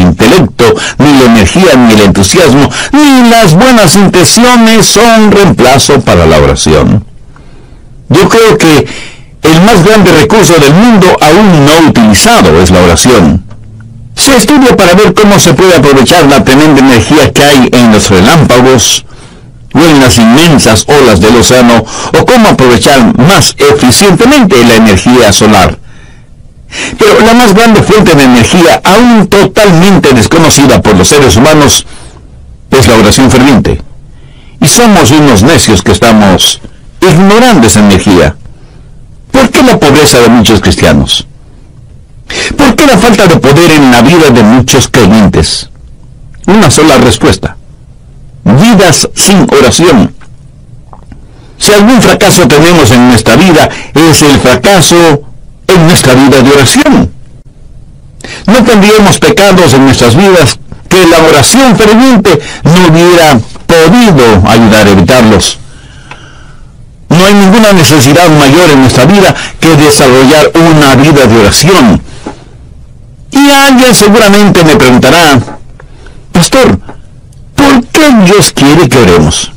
intelecto, ni la energía, ni el entusiasmo, ni las buenas intenciones son reemplazo para la oración. Yo creo que el más grande recurso del mundo aún no utilizado es la oración. Se estudia para ver cómo se puede aprovechar la tremenda energía que hay en los relámpagos o en las inmensas olas del océano, o cómo aprovechar más eficientemente la energía solar. Pero la más grande fuente de energía, aún totalmente desconocida por los seres humanos, es la oración ferviente. Y somos unos necios que estamos ignorando esa energía. ¿Por qué la pobreza de muchos cristianos? ¿Por qué la falta de poder en la vida de muchos creyentes? Una sola respuesta: vidas sin oración. Si algún fracaso tenemos en nuestra vida, es el fracaso en nuestra vida de oración. No tendríamos pecados en nuestras vidas que la oración ferviente no hubiera podido ayudar a evitarlos. No hay ninguna necesidad mayor en nuestra vida que desarrollar una vida de oración. Y alguien seguramente me preguntará: pastor, ¿por qué Dios quiere que oremos?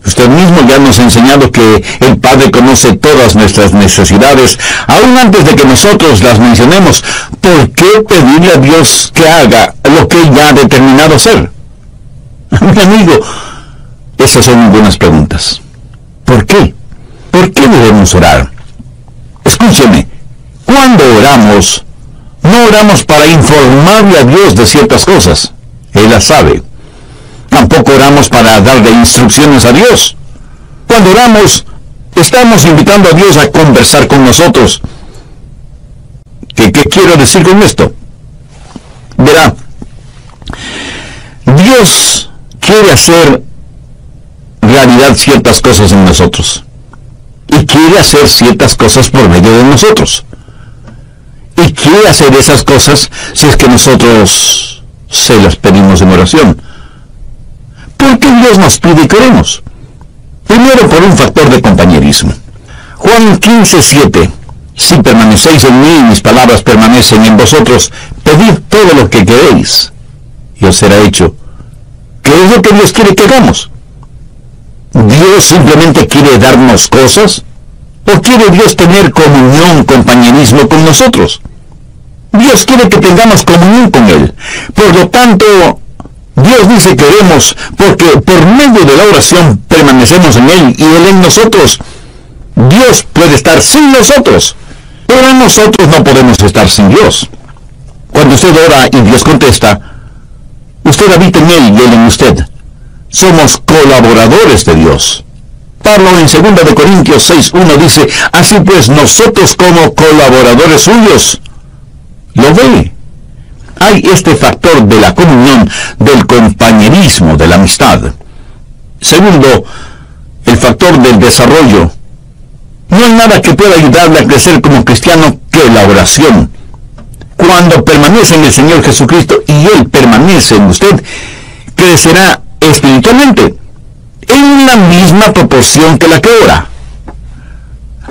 Usted mismo ya nos ha enseñado que el Padre conoce todas nuestras necesidades, aún antes de que nosotros las mencionemos. ¿Por qué pedirle a Dios que haga lo que Él ya ha determinado hacer? Mi amigo, esas son muy buenas preguntas. ¿Por qué? ¿Por qué debemos orar? Escúcheme, cuando oramos, no oramos para informarle a Dios de ciertas cosas. Él las sabe. Tampoco oramos para darle instrucciones a Dios. Cuando oramos, estamos invitando a Dios a conversar con nosotros. ¿Qué quiero decir con esto? Verá, Dios quiere hacer realidad ciertas cosas en nosotros. Y quiere hacer ciertas cosas por medio de nosotros. Y quiere hacer esas cosas si es que nosotros se las pedimos en oración. ¿Por qué Dios nos pide que oremos? Primero, por un factor de compañerismo. Juan 15:7. Si permanecéis en mí y mis palabras permanecen en vosotros, pedid todo lo que queréis y os será hecho. ¿Qué es lo que Dios quiere que hagamos? ¿Dios simplemente quiere darnos cosas? ¿O quiere Dios tener comunión, compañerismo con nosotros? Dios quiere que tengamos comunión con Él. Por lo tanto, Dios dice que oremos porque por medio de la oración permanecemos en Él y Él en nosotros. Dios puede estar sin nosotros, pero nosotros no podemos estar sin Dios. Cuando usted ora y Dios contesta, usted habita en Él y Él en usted. Somos colaboradores de Dios. Pablo en 2 de Corintios 6:1 dice: así pues, nosotros como colaboradores suyos. ¿Lo ve? Hay este factor de la comunión, del compañerismo, de la amistad. Segundo, el factor del desarrollo. No hay nada que pueda ayudarle a crecer como cristiano que la oración. Cuando permanece en el Señor Jesucristo y Él permanece en usted, crecerá espiritualmente en la misma proporción que la que ora.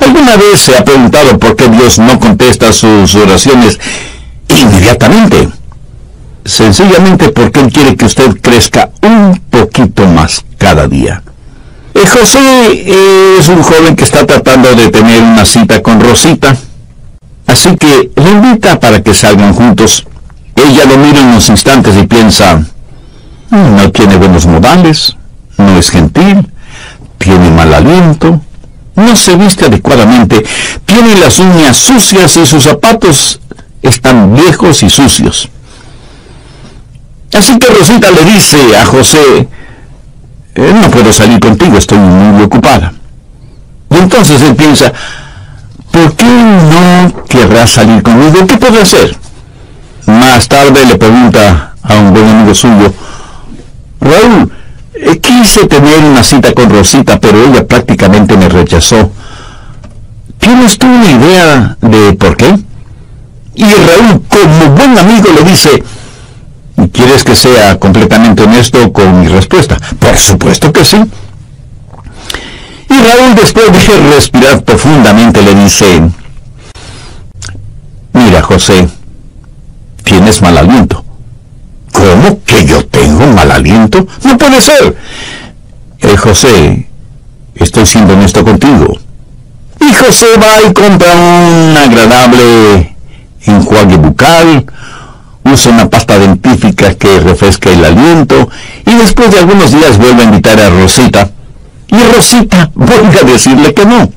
¿Alguna vez se ha preguntado por qué Dios no contesta sus oraciones inmediatamente? Sencillamente porque Él quiere que usted crezca un poquito más cada día. José es un joven que está tratando de tener una cita con Rosita, así que le invita para que salgan juntos. Ella lo mira unos instantes y piensa: no tiene buenos modales, no es gentil, tiene mal aliento, no se viste adecuadamente, tiene las uñas sucias y sus zapatos están viejos y sucios. Así que Rosita le dice a José: no puedo salir contigo, estoy muy ocupada. Y entonces él piensa: ¿por qué no querrás salir conmigo? ¿Qué puedo hacer? Más tarde le pregunta a un buen amigo suyo: Raúl, quise tener una cita con Rosita, pero ella prácticamente me rechazó. ¿Tienes tú una idea de por qué? Y Raúl, como buen amigo, le dice: ¿quieres que sea completamente honesto con mi respuesta? Por supuesto que sí. Y Raúl, después de respirar profundamente, le dice: mira, José, tienes mal aliento. ¿Cómo que yo tengo mal aliento? No puede ser. José, estoy siendo honesto contigo. Y José va y compra un agradable enjuague bucal, usa una pasta dentífrica que refresca el aliento, y después de algunos días vuelve a invitar a Rosita. Y Rosita vuelve a decirle que no.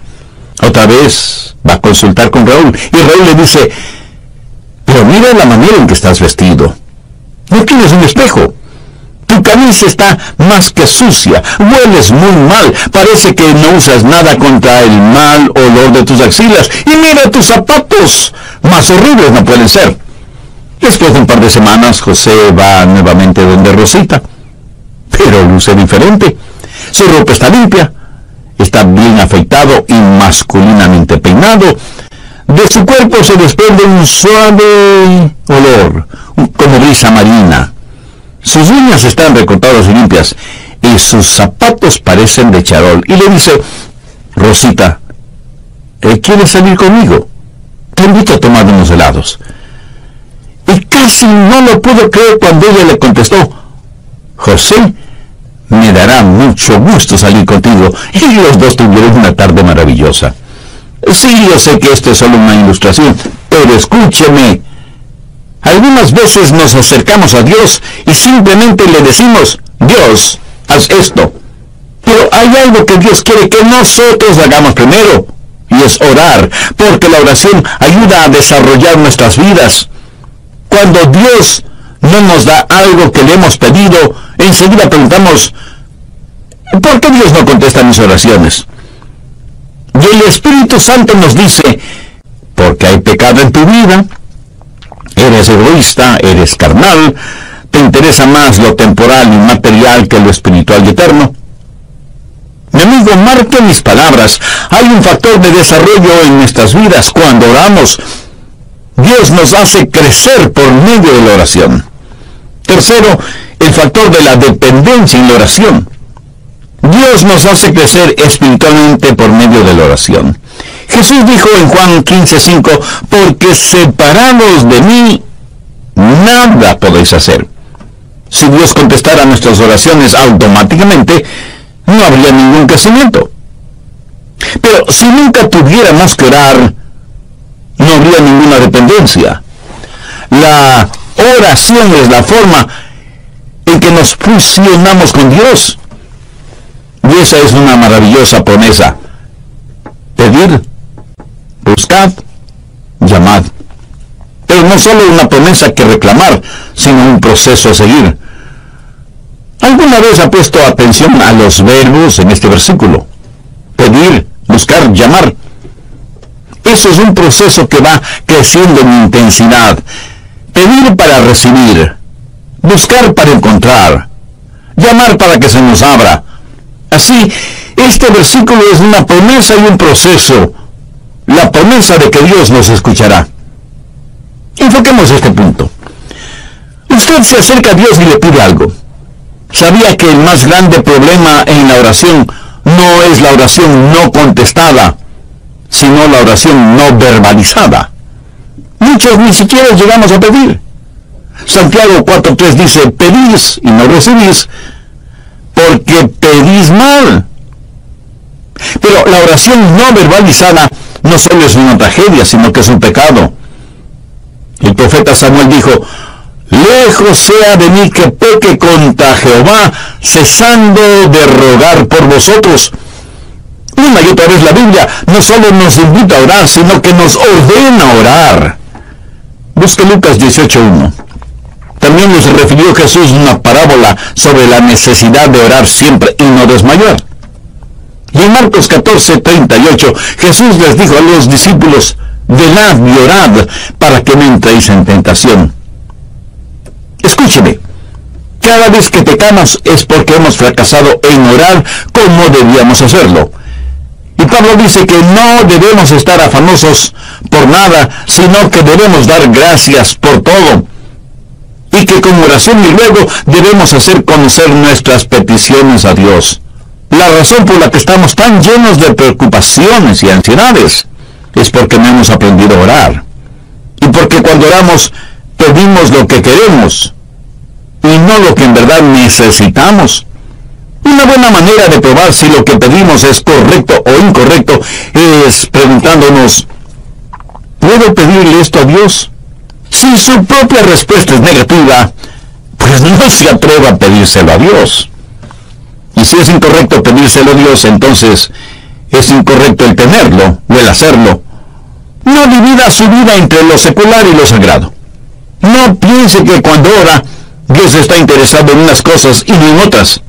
Otra vez va a consultar con Raúl, y Raúl le dice: pero mira la manera en que estás vestido. No tienes un espejo. Tu camisa está más que sucia, hueles muy mal, parece que no usas nada contra el mal olor de tus axilas, y mira tus zapatos, más horribles no pueden ser. Después de un par de semanas, José va nuevamente donde Rosita, pero luce diferente. Su ropa está limpia, está bien afeitado y masculinamente peinado. De su cuerpo se desprende un suave olor, como brisa marina. Sus uñas están recortadas y limpias, y sus zapatos parecen de charol. Y le dice: Rosita, ¿quieres salir conmigo? Te invito a tomar unos helados. Y casi no lo pudo creer cuando ella le contestó: José, me dará mucho gusto salir contigo. Y los dos tuvieron una tarde maravillosa. Sí, yo sé que esto es solo una ilustración, pero escúcheme. Algunas veces nos acercamos a Dios y simplemente le decimos: Dios, haz esto. Pero hay algo que Dios quiere que nosotros hagamos primero, y es orar, porque la oración ayuda a desarrollar nuestras vidas. Cuando Dios no nos da algo que le hemos pedido, enseguida preguntamos: ¿por qué Dios no contesta mis oraciones? Y el Espíritu Santo nos dice: porque hay pecado en tu vida, eres egoísta, eres carnal, te interesa más lo temporal y material que lo espiritual y eterno. Mi amigo, marque mis palabras, hay un factor de desarrollo en nuestras vidas cuando oramos. Dios nos hace crecer por medio de la oración. Tercero, el factor de la dependencia en la oración. Dios nos hace crecer espiritualmente por medio de la oración. Jesús dijo en Juan 15:5, porque separados de mí, nada podéis hacer. Si Dios contestara nuestras oraciones automáticamente, no habría ningún crecimiento. Pero si nunca tuviéramos que orar, no habría ninguna dependencia. La oración es la forma en que nos fusionamos con Dios. Y esa es una maravillosa promesa. Pedir, buscad, llamad. Pero no solo una promesa que reclamar, sino un proceso a seguir. ¿Alguna vez ha puesto atención a los verbos en este versículo? Pedir, buscar, llamar. Eso es un proceso que va creciendo en intensidad. Pedir para recibir, buscar para encontrar, llamar para que se nos abra. Así, este versículo es una promesa y un proceso. La promesa de que Dios nos escuchará. Enfoquemos este punto. Usted se acerca a Dios y le pide algo. ¿Sabía que el más grande problema en la oración no es la oración no contestada, sino la oración no verbalizada? Muchos ni siquiera llegamos a pedir. Santiago 4:3 dice: pedís y no recibís, porque pedís mal. Pero la oración no verbalizada no solo es una tragedia, sino que es un pecado. El profeta Samuel dijo: lejos sea de mí que peque contra Jehová, cesando de rogar por vosotros. Una y otra vez la Biblia no solo nos invita a orar, sino que nos ordena orar. Busque Lucas 18:1. También nos refirió Jesús una parábola sobre la necesidad de orar siempre y no desmayar. Y en Marcos 14:38, Jesús les dijo a los discípulos: velad y orad para que no entréis en tentación. Escúcheme, cada vez que pecamos es porque hemos fracasado en orar como debíamos hacerlo. Y Pablo dice que no debemos estar afanosos por nada, sino que debemos dar gracias por todo. Y que con oración y ruego debemos hacer conocer nuestras peticiones a Dios. La razón por la que estamos tan llenos de preocupaciones y ansiedades es porque no hemos aprendido a orar. Y porque cuando oramos pedimos lo que queremos y no lo que en verdad necesitamos. Una buena manera de probar si lo que pedimos es correcto o incorrecto es preguntándonos, ¿puedo pedirle esto a Dios? Si su propia respuesta es negativa, pues no se atreva a pedírselo a Dios. Y si es incorrecto pedírselo a Dios, entonces es incorrecto el tenerlo o el hacerlo. No divida su vida entre lo secular y lo sagrado. No piense que cuando ora, Dios está interesado en unas cosas y no en otras.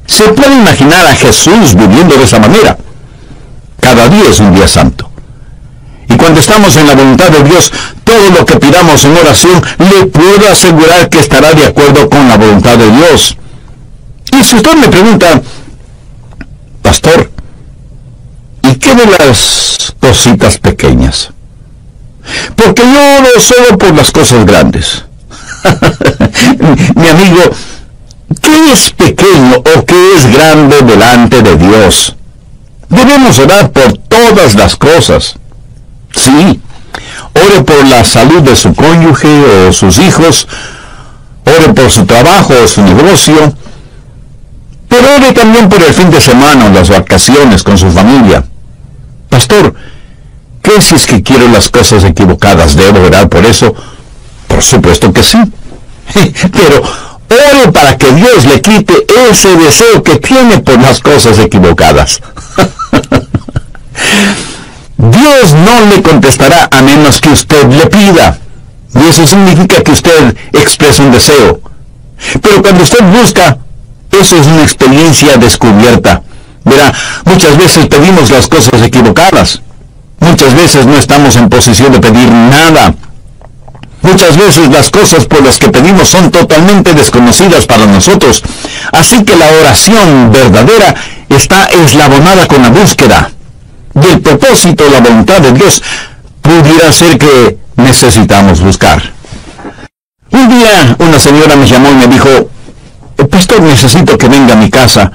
Se puede imaginar a Jesús viviendo de esa manera. Cada día es un día santo. Y cuando estamos en la voluntad de Dios, todo lo que pidamos en oración, le puedo asegurar que estará de acuerdo con la voluntad de Dios. Y si usted me pregunta, pastor, ¿y qué de las cositas pequeñas? Porque yo oro solo por las cosas grandes. Mi amigo, ¿qué es pequeño o qué es grande delante de Dios? Debemos orar por todas las cosas. Sí, ore por la salud de su cónyuge o sus hijos, ore por su trabajo o su negocio, pero ore también por el fin de semana o las vacaciones con su familia. Pastor, ¿qué si es que quiero las cosas equivocadas? ¿Debo orar por eso? Por supuesto que sí. Pero ore para que Dios le quite ese deseo que tiene por las cosas equivocadas. Dios no le contestará a menos que usted le pida. Y eso significa que usted expresa un deseo. Pero cuando usted busca, eso es una experiencia descubierta. Verá, muchas veces pedimos las cosas equivocadas. Muchas veces no estamos en posición de pedir nada. Muchas veces las cosas por las que pedimos son totalmente desconocidas para nosotros. Así que la oración verdadera está eslabonada con la búsqueda. Y el propósito, la voluntad de Dios, pudiera ser que necesitamos buscar. Un día una señora me llamó y me dijo, pastor, necesito que venga a mi casa.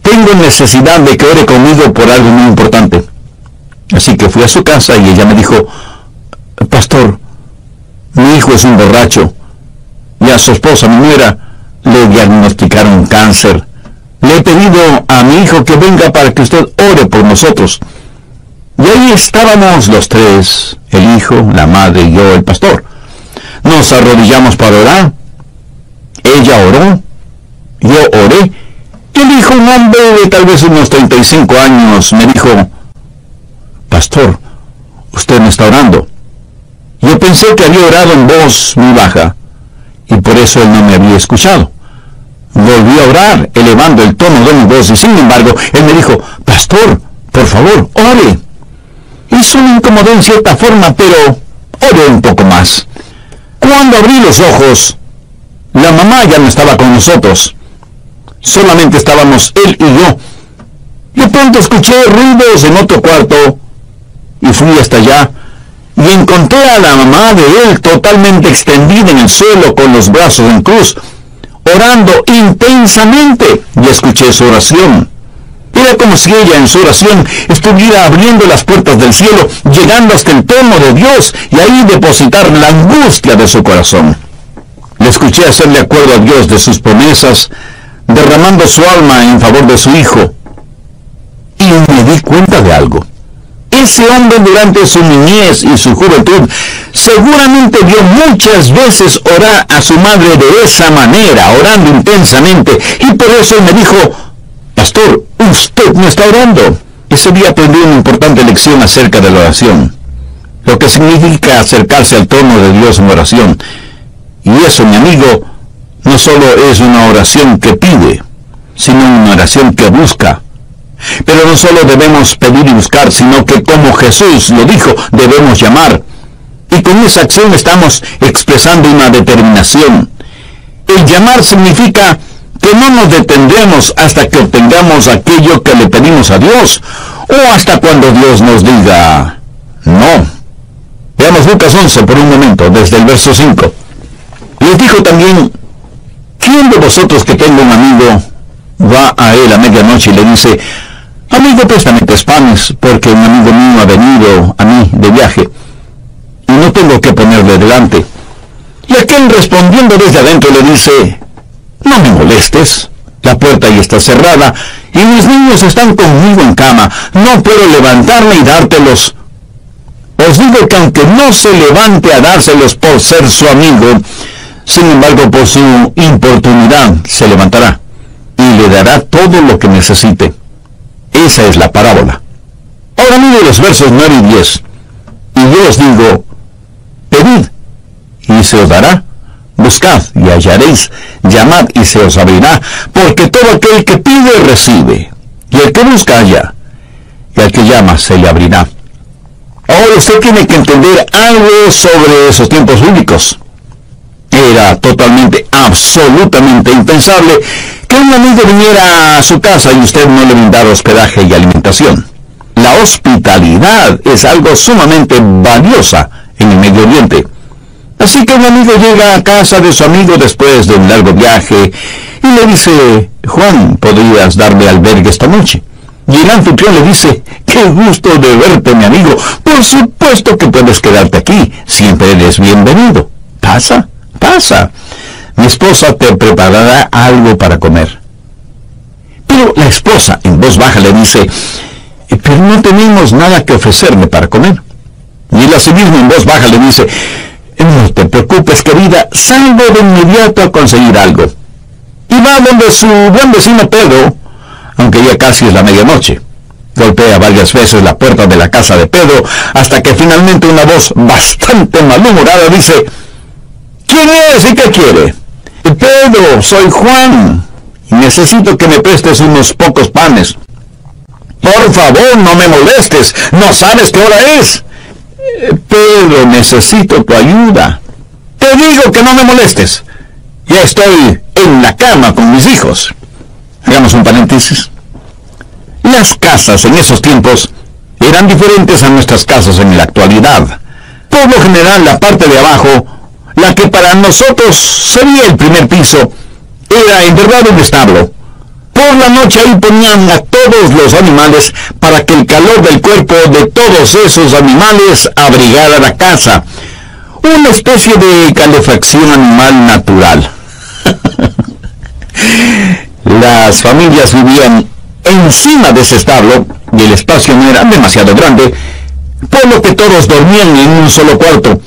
Tengo necesidad de que ore conmigo por algo muy importante. Así que fui a su casa y ella me dijo, pastor, mi hijo es un borracho y a su esposa, mi nuera, le diagnosticaron cáncer. Le he pedido a mi hijo que venga para que usted ore por nosotros. Y ahí estábamos los tres, el hijo, la madre y yo, el pastor. Nos arrodillamos para orar. Ella oró, yo oré, y el hijo, un hombre de tal vez unos 35 años, me dijo, pastor, usted me está orando. Yo pensé que había orado en voz muy baja, y por eso él no me había escuchado. Volví a orar, elevando el tono de mi voz, y sin embargo, él me dijo, pastor, por favor, ore. Eso me incomodó en cierta forma, pero oré un poco más. Cuando abrí los ojos, la mamá ya no estaba con nosotros. Solamente estábamos él y yo. De pronto escuché ruidos en otro cuarto, y fui hasta allá, y encontré a la mamá de él totalmente extendida en el suelo con los brazos en cruz, orando intensamente, y escuché su oración. Era como si ella en su oración estuviera abriendo las puertas del cielo, llegando hasta el trono de Dios, y ahí depositar la angustia de su corazón. Le escuché hacerle acuerdo a Dios de sus promesas, derramando su alma en favor de su hijo. Y me di cuenta de algo. Ese hombre durante su niñez y su juventud seguramente vio muchas veces orar a su madre de esa manera, orando intensamente, y por eso me dijo, pastor, usted no está orando. Ese día aprendí una importante lección acerca de la oración, lo que significa acercarse al trono de Dios en oración. Y eso, mi amigo, no solo es una oración que pide, sino una oración que busca. Pero no solo debemos pedir y buscar, sino que como Jesús lo dijo, debemos llamar. Y con esa acción estamos expresando una determinación. El llamar significa que no nos detendremos hasta que obtengamos aquello que le pedimos a Dios, o hasta cuando Dios nos diga no. Veamos Lucas 11 por un momento, desde el verso 5. Les dijo también, ¿quién de vosotros que tenga un amigo va a él a medianoche y le dice, amigo, préstame 3 panes, porque un amigo mío ha venido a mí de viaje, y no tengo que ponerle delante? Y aquel respondiendo desde adentro le dice, no me molestes. La puerta ya está cerrada y mis niños están conmigo en cama. No puedo levantarme y dártelos. Os digo que aunque no se levante a dárselos por ser su amigo, sin embargo por su importunidad se levantará y le dará todo lo que necesite. Esa es la parábola. Ahora mire los versos 9 y 10. Y yo os digo, pedid y se os dará. Buscad y hallaréis, llamad y se os abrirá, porque todo aquel que pide recibe, y el que busca halla, y al que llama se le abrirá. Ahora usted tiene que entender algo sobre esos tiempos bíblicos. Era totalmente, absolutamente impensable que un amigo viniera a su casa y usted no le brindara hospedaje y alimentación. La hospitalidad es algo sumamente valiosa en el Medio Oriente. Así que un amigo llega a casa de su amigo después de un largo viaje y le dice, Juan, ¿podrías darme albergue esta noche? Y el anfitrión le dice, qué gusto de verte, mi amigo. Por supuesto que puedes quedarte aquí, siempre eres bienvenido. Pasa, pasa. Mi esposa te preparará algo para comer. Pero la esposa en voz baja le dice, pero no tenemos nada que ofrecerme para comer. Y él asimismo en voz baja le dice, no te preocupes, querida, salgo de inmediato a conseguir algo. Y va donde su buen vecino Pedro, aunque ya casi es la medianoche. Golpea varias veces la puerta de la casa de Pedro, hasta que finalmente una voz bastante malhumorada dice, ¿quién es y qué quiere? Pedro, soy Juan, y necesito que me prestes unos pocos panes. Por favor, no me molestes, ¿no sabes qué hora es? Pedro, necesito tu ayuda. Te digo que no me molestes. Ya estoy en la cama con mis hijos. Hagamos un paréntesis. Las casas en esos tiempos eran diferentes a nuestras casas en la actualidad. Por lo general, la parte de abajo, la que para nosotros sería el primer piso, era en verdad un establo. Por la noche ahí ponían a todos los animales para que el calor del cuerpo de todos esos animales abrigara la casa. Una especie de calefacción animal natural. Las familias vivían encima de ese establo y el espacio no era demasiado grande, por lo que todos dormían en un solo cuarto.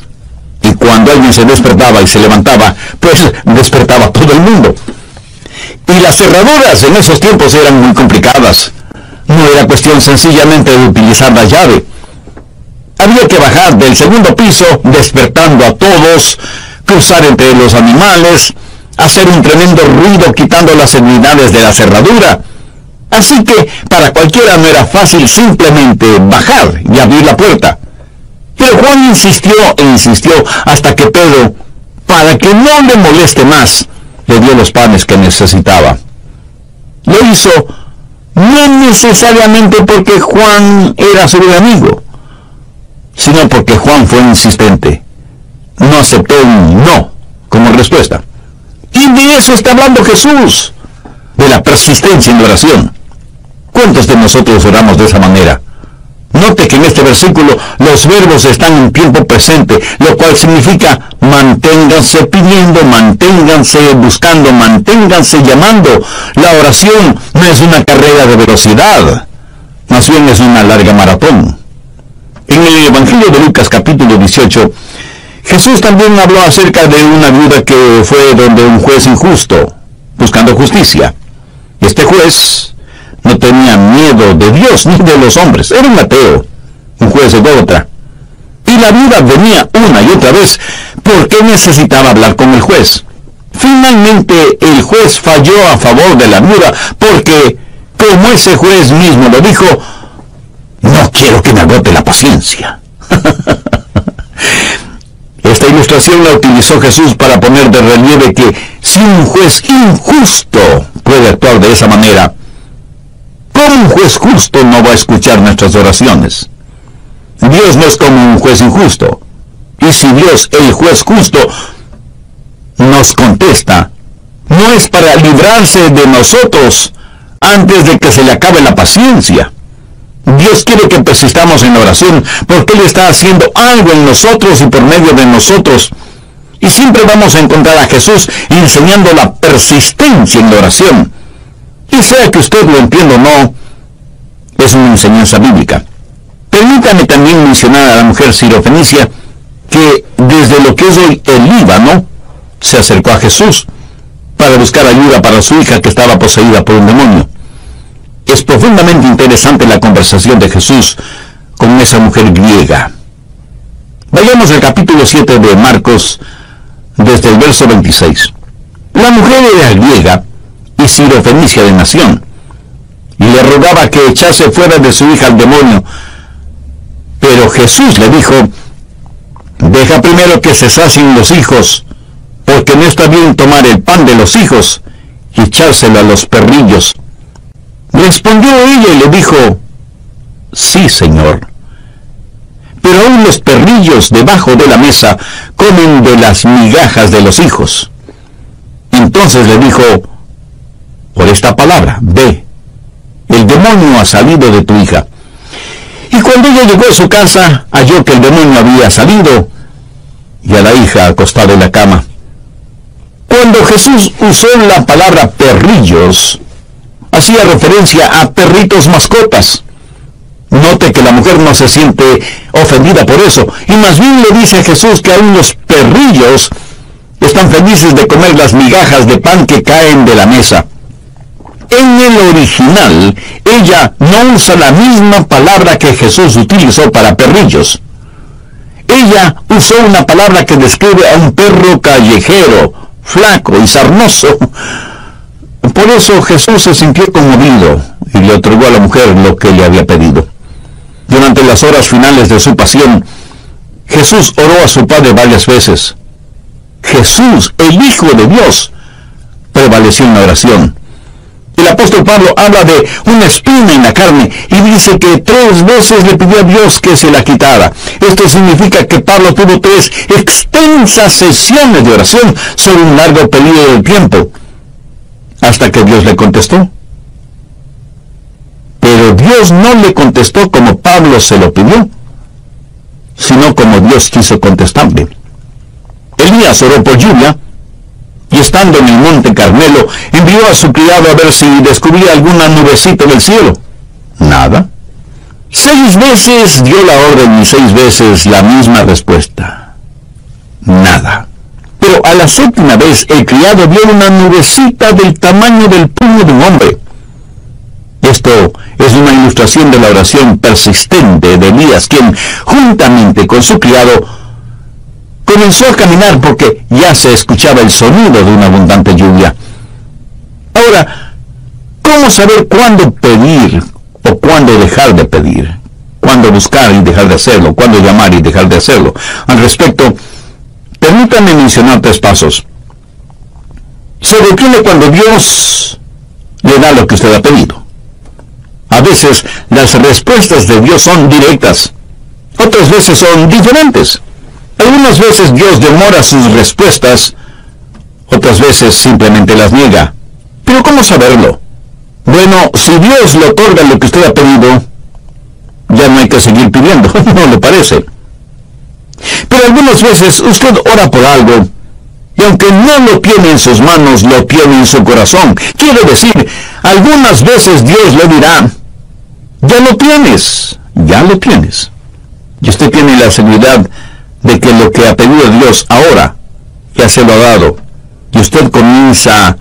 Y cuando alguien se despertaba y se levantaba, pues despertaba todo el mundo. Y las cerraduras en esos tiempos eran muy complicadas. No era cuestión sencillamente de utilizar la llave. Había que bajar del segundo piso, despertando a todos, cruzar entre los animales, hacer un tremendo ruido quitando las seguridades de la cerradura. Así que para cualquiera no era fácil simplemente bajar y abrir la puerta. Pero Juan insistió e insistió hasta que Pedro, para que no le moleste más, le dio los panes que necesitaba. Lo hizo no necesariamente porque Juan era su amigo, sino porque Juan fue insistente. No aceptó un no como respuesta. Y de eso está hablando Jesús, de la persistencia en la oración. ¿Cuántos de nosotros oramos de esa manera? Note que en este versículo los verbos están en tiempo presente, lo cual significa manténganse pidiendo, manténganse buscando, manténganse llamando. La oración no es una carrera de velocidad, más bien es una larga maratón. En el Evangelio de Lucas capítulo 18, Jesús también habló acerca de una viuda que fue donde un juez injusto, buscando justicia. Este juez no tenía miedo de Dios ni de los hombres. Era un ateo, un juez ególatra. Y la viuda venía una y otra vez porque necesitaba hablar con el juez. Finalmente el juez falló a favor de la viuda porque, como ese juez mismo lo dijo, no quiero que me agote la paciencia. Esta ilustración la utilizó Jesús para poner de relieve que si un juez injusto puede actuar de esa manera, ¿cómo un juez justo no va a escuchar nuestras oraciones? Dios no es como un juez injusto. Y si Dios, el juez justo, nos contesta, no es para librarse de nosotros antes de que se le acabe la paciencia. Dios quiere que persistamos en la oración porque Él está haciendo algo en nosotros y por medio de nosotros. Y siempre vamos a encontrar a Jesús enseñando la persistencia en la oración. Y sea que usted lo entienda o no, es una enseñanza bíblica. Permítame también mencionar a la mujer sirofenicia que desde lo que es hoy el Líbano se acercó a Jesús para buscar ayuda para su hija que estaba poseída por un demonio. Es profundamente interesante la conversación de Jesús con esa mujer griega. Vayamos al capítulo 7 de Marcos, desde el verso 26. La mujer era griega y sirofenicia de nación, y le rogaba que echase fuera de su hija al demonio. Pero Jesús le dijo: deja primero que se sacien los hijos, porque no está bien tomar el pan de los hijos y echárselo a los perrillos. Respondió ella y le dijo: sí, Señor, pero aún los perrillos debajo de la mesa comen de las migajas de los hijos. Entonces le dijo: por esta palabra, ve, el demonio ha salido de tu hija. Y cuando ella llegó a su casa, halló que el demonio había salido y a la hija acostada en la cama. Cuando Jesús usó la palabra perrillos, hacía referencia a perritos mascotas. Note que la mujer no se siente ofendida por eso, y más bien le dice a Jesús que aún los perrillos están felices de comer las migajas de pan que caen de la mesa. En el original, ella no usa la misma palabra que Jesús utilizó para perrillos. Ella usó una palabra que describe a un perro callejero, flaco y sarnoso. Por eso Jesús se sintió conmovido y le otorgó a la mujer lo que le había pedido. Durante las horas finales de su pasión, Jesús oró a su Padre varias veces. Jesús, el Hijo de Dios, prevaleció en la oración. El apóstol Pablo habla de una espina en la carne y dice que 3 veces le pidió a Dios que se la quitara. Esto significa que Pablo tuvo 3 extensas sesiones de oración sobre un largo periodo de tiempo, hasta que Dios le contestó. Pero Dios no le contestó como Pablo se lo pidió, sino como Dios quiso contestarle. Elías oró por lluvia, y estando en el monte Carmelo, envió a su criado a ver si descubría alguna nubecita del cielo. Nada. 6 veces dio la orden y 6 veces la misma respuesta. Nada. Pero a la 7ª vez el criado vio una nubecita del tamaño del puño de un hombre. Esto es una ilustración de la oración persistente de Elías, quien, juntamente con su criado, comenzó a caminar porque ya se escuchaba el sonido de una abundante lluvia. Ahora, ¿cómo saber cuándo pedir o cuándo dejar de pedir? ¿Cuándo buscar y dejar de hacerlo? ¿Cuándo llamar y dejar de hacerlo? Al respecto, permítame mencionar 3 pasos. Se detiene cuando Dios le da lo que usted ha pedido. A veces las respuestas de Dios son directas, otras veces son diferentes. Algunas veces Dios demora sus respuestas, otras veces simplemente las niega. ¿Pero cómo saberlo? Bueno, si Dios le otorga lo que usted ha pedido, ya no hay que seguir pidiendo, ¿no le parece? Pero algunas veces usted ora por algo, y aunque no lo tiene en sus manos, lo tiene en su corazón. Quiere decir, algunas veces Dios le dirá: ya lo tienes, ya lo tienes. Y usted tiene la seguridad de que lo que ha pedido Dios ahora ya se lo ha dado, y usted comienza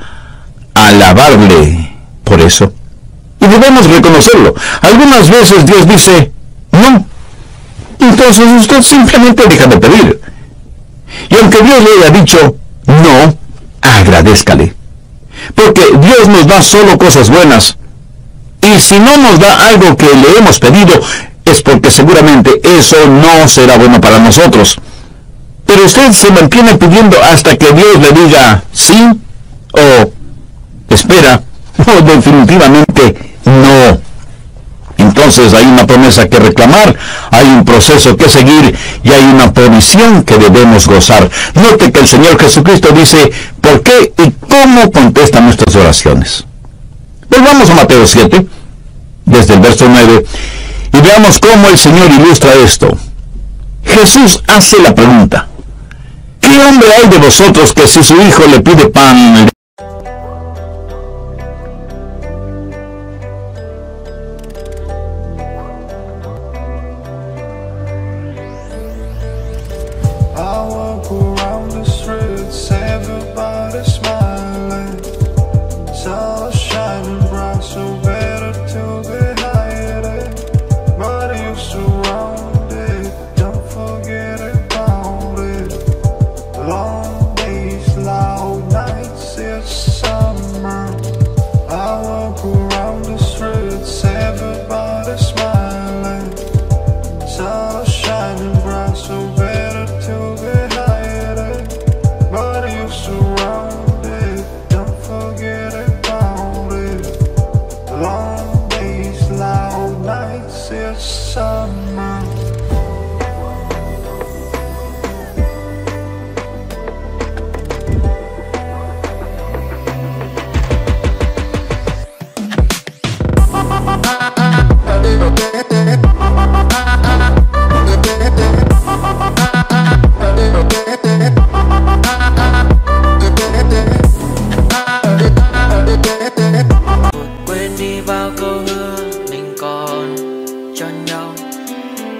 a alabarle por eso. Y debemos reconocerlo. Algunas veces Dios dice no, entonces usted simplemente deja de pedir. Y aunque Dios le haya dicho no, agradézcale, porque Dios nos da solo cosas buenas, y si no nos da algo que le hemos pedido, es porque seguramente eso no será bueno para nosotros. Pero usted se mantiene pidiendo hasta que Dios le diga sí, o espera, o definitivamente no. Entonces hay una promesa que reclamar, hay un proceso que seguir, y hay una provisión que debemos gozar. Note que el Señor Jesucristo dice por qué y cómo contesta nuestras oraciones. Volvamos a Mateo 7, desde el verso 9, y veamos cómo el Señor ilustra esto. Jesús hace la pregunta: ¿Qué hombre hay de vosotros que si su hijo le pide pan,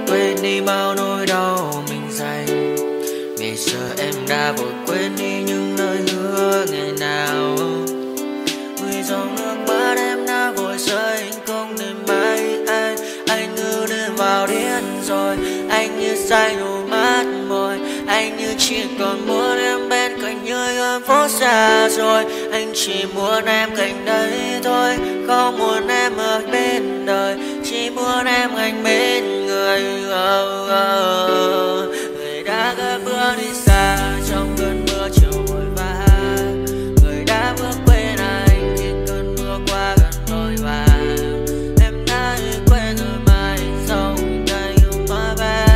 quên đi bao nỗi đau mình dành. Ngày xưa em đã vội quên đi những lời hứa ngày nào. Vì dòng nước mắt em đã vội rơi, anh không thể mãi anh như đêm vào điên rồi. Anh như say đôi mắt môi, anh như chỉ còn muốn em bên cạnh như ở phố xa rồi. Anh chỉ muốn em cạnh đấy thôi, không muốn em ở bên đời, chỉ muốn em anh bên người. Người đã gỡ bước đi xa trong cơn mưa chiều vội vã, người đã bước quên anh khi cơn mưa qua gần vội vã. Em đã quên rồi mai sau ngày yêu quá bé,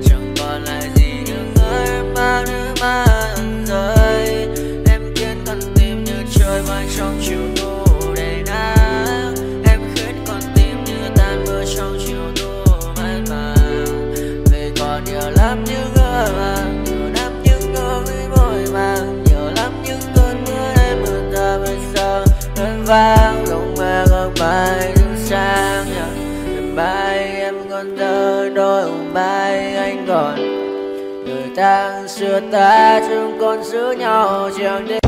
chẳng còn lại gì những người em bao nước mắt rơi. Em khiến con tim như trôi bay trong chiều thu đầy nắng, em khiến con tim như tan mưa trong chiều thu mát màng. Về còn nhiều lắm những gỡ vàng, nhiều lắm những nỗi vội vàng, nhiều lắm những cơn mưa em mưa ta bây giờ đơn vang. Lòng mẹ góc bài đứng sang đêm bay em còn đợi đôi hôm bay anh còn người ta xưa ta chúng còn giữ nhau chẳng để